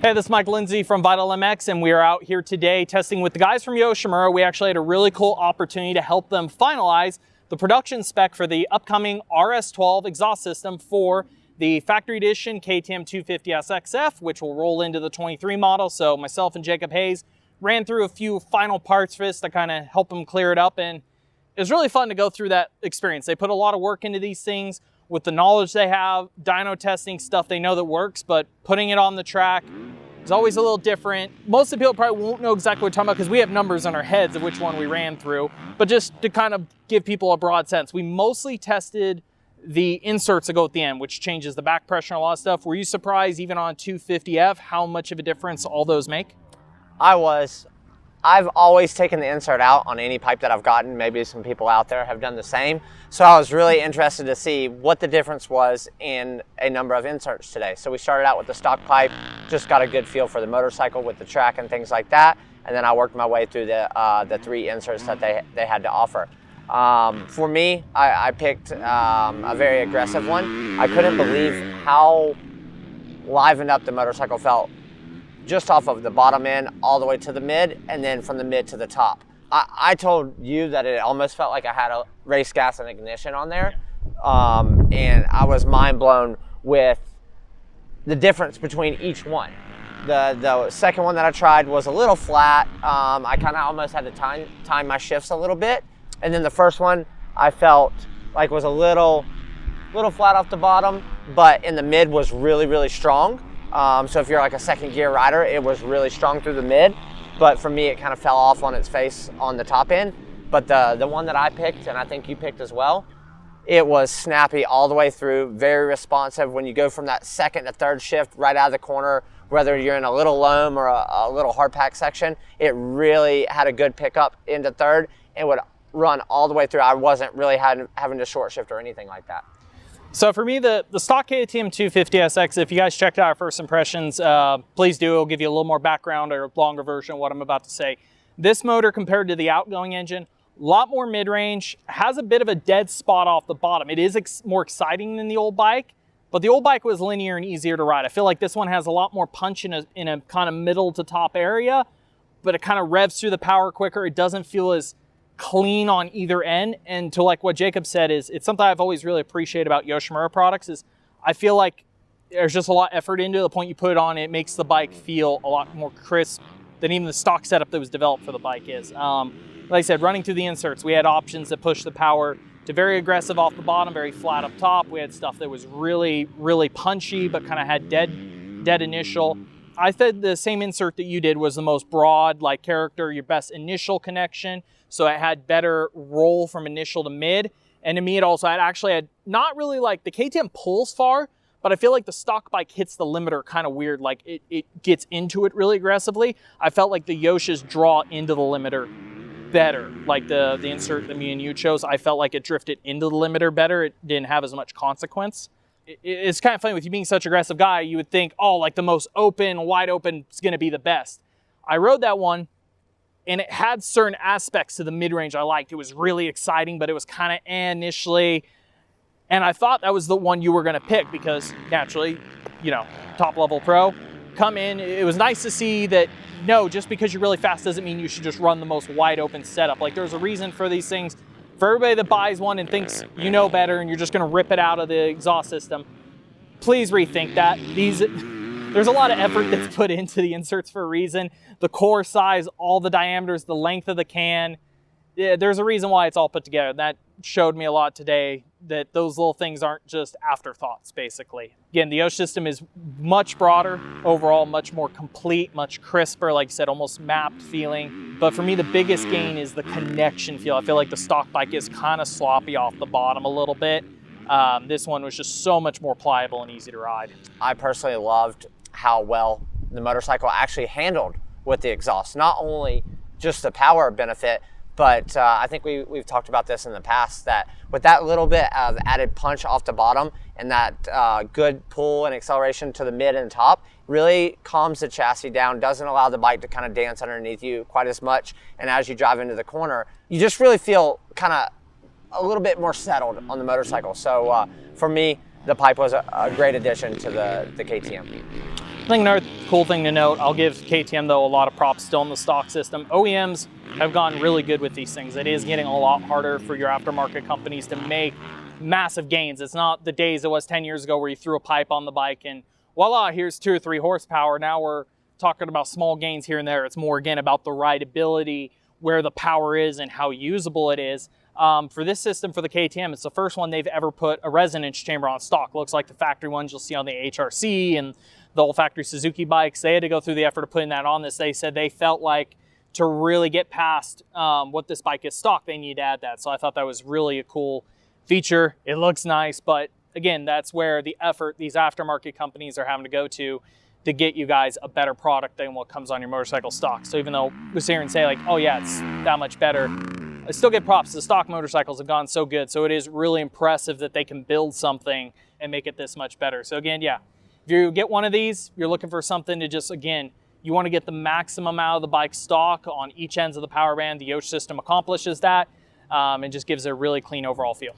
Hey, this is Mike Lindsay from Vital MX, and we are out here today testing with the guys from Yoshimura. We actually had a really cool opportunity to help them finalize the production spec for the upcoming RS-12 exhaust system for the factory edition KTM 250SXF, which will roll into the 23 model. So myself and Jacob Hayes ran through a few final parts for this to kind of help them clear it up, and it was really fun to go through that experience. They put a lot of work into these things with the knowledge they have, dyno testing stuff they know that works, but putting it on the track is always a little different. Most of the people probably won't know exactly what we're talking about because we have numbers on our heads of which one we ran through, but just to kind of give people a broad sense, we mostly tested the inserts that go at the end, which changes the back pressure and a lot of stuff. Were you surprised even on 250F how much of a difference all those make? I was. I've always taken the insert out on any pipe that I've gotten. Maybe some people out there have done the same. So I was really interested to see what the difference was in a number of inserts today. So we started out with the stock pipe, just got a good feel for the motorcycle with the track and things like that. And then I worked my way through the three inserts that they had to offer. For me, I picked a very aggressive one. I couldn't believe how livened up the motorcycle felt, just off of the bottom end all the way to the mid, and then from the mid to the top. I told you that it almost felt like I had a race gas and ignition on there. And I was mind blown with the difference between each one. The second one that I tried was a little flat. I kind of almost had to time my shifts a little bit. And then the first one I felt like was a little flat off the bottom, but in the mid was really, really strong. So if you're like a second gear rider, it was really strong through the mid, but for me it kind of fell off on its face on the top end. But the one that I picked, and I think you picked as well, it was snappy all the way through, very responsive. When you go from that second to third shift right out of the corner, whether you're in a little loam or a little hard pack section, it really had a good pickup into third and would run all the way through. I wasn't really having to short shift or anything like that. So for me, the stock KTM 250SX, if you guys checked out our first impressions, please do. It'll give you a little more background or a longer version of what I'm about to say. This motor compared to the outgoing engine, a lot more mid-range, has a bit of a dead spot off the bottom. It is more exciting than the old bike, but the old bike was linear and easier to ride. I feel like this one has a lot more punch in a kind of middle to top area, but it kind of revs through the power quicker. It doesn't feel as clean on either end. And to like what Jacob said, is it's something I've always really appreciated about Yoshimura products is I feel like there's just a lot of effort into the point you put it on. It makes the bike feel a lot more crisp than even the stock setup that was developed for the bike is. Like I said, running through the inserts, we had options that push the power to very aggressive off the bottom, very flat up top. We had stuff that was really, really punchy, but kind of had dead initial. I said the same insert that you did was the most broad, like character, your best initial connection. So it had better roll from initial to mid. And to me, it also had not really like the KTM pulls far, but I feel like the stock bike hits the limiter kind of weird. Like it gets into it really aggressively. I felt like the Yoshis draw into the limiter better. Like the insert that me and you chose, I felt like it drifted into the limiter better. It didn't have as much consequence. It's kind of funny with you being such an aggressive guy, you would think, oh, like the most open, wide open is going to be the best. I rode that one and it had certain aspects to the mid-range I liked. It was really exciting, but it was kind of initially. And I thought that was the one you were going to pick because naturally, you know, top level pro, come in. It was nice to see that, no, just because you're really fast doesn't mean you should just run the most wide open setup. Like there's a reason for these things. For everybody that buys one and thinks you know better and you're just going to rip it out of the exhaust system, please rethink that. There's a lot of effort that's put into the inserts for a reason. The core size, all the diameters, the length of the can. There's a reason why it's all put together. That showed me a lot today that those little things aren't just afterthoughts, basically. Again, the Yosh system is much broader, overall much more complete, much crisper, like you said, almost mapped feeling. But for me, the biggest gain is the connection feel. I feel like the stock bike is kind of sloppy off the bottom a little bit. This one was just so much more pliable and easy to ride. I personally loved how well the motorcycle actually handled with the exhaust. Not only just the power benefit, but I think we've talked about this in the past, that with that little bit of added punch off the bottom and that good pull and acceleration to the mid and top, really calms the chassis down, doesn't allow the bike to kind of dance underneath you quite as much. And as you drive into the corner, you just really feel kind of a little bit more settled on the motorcycle. So for me, the pipe was a great addition to the KTM. I think another cool thing to note, I'll give KTM though a lot of props still in the stock system. OEMs have gotten really good with these things. It is getting a lot harder for your aftermarket companies to make massive gains. It's not the days it was 10 years ago where you threw a pipe on the bike and voila, here's 2 or 3 horsepower. Now we're talking about small gains here and there. It's more again about the rideability, where the power is and how usable it is. For this system, for the KTM, it's the first one they've ever put a resonance chamber on stock. Looks like the factory ones you'll see on the HRC and the old factory Suzuki bikes. They had to go through the effort of putting that on this. They said they felt like to really get past what this bike is stock, they need to add that. So I thought that was really a cool feature. It looks nice, but again, that's where the effort these aftermarket companies are having to go to get you guys a better product than what comes on your motorcycle stock. So even though we sit here and say like, oh yeah, it's that much better, I still get props. The stock motorcycles have gone so good. So it is really impressive that they can build something and make it this much better. So again, yeah, if you get one of these, you're looking for something to just, again, you want to get the maximum out of the bike stock on each ends of the power band. The Yosh system accomplishes that and just gives it a really clean overall feel.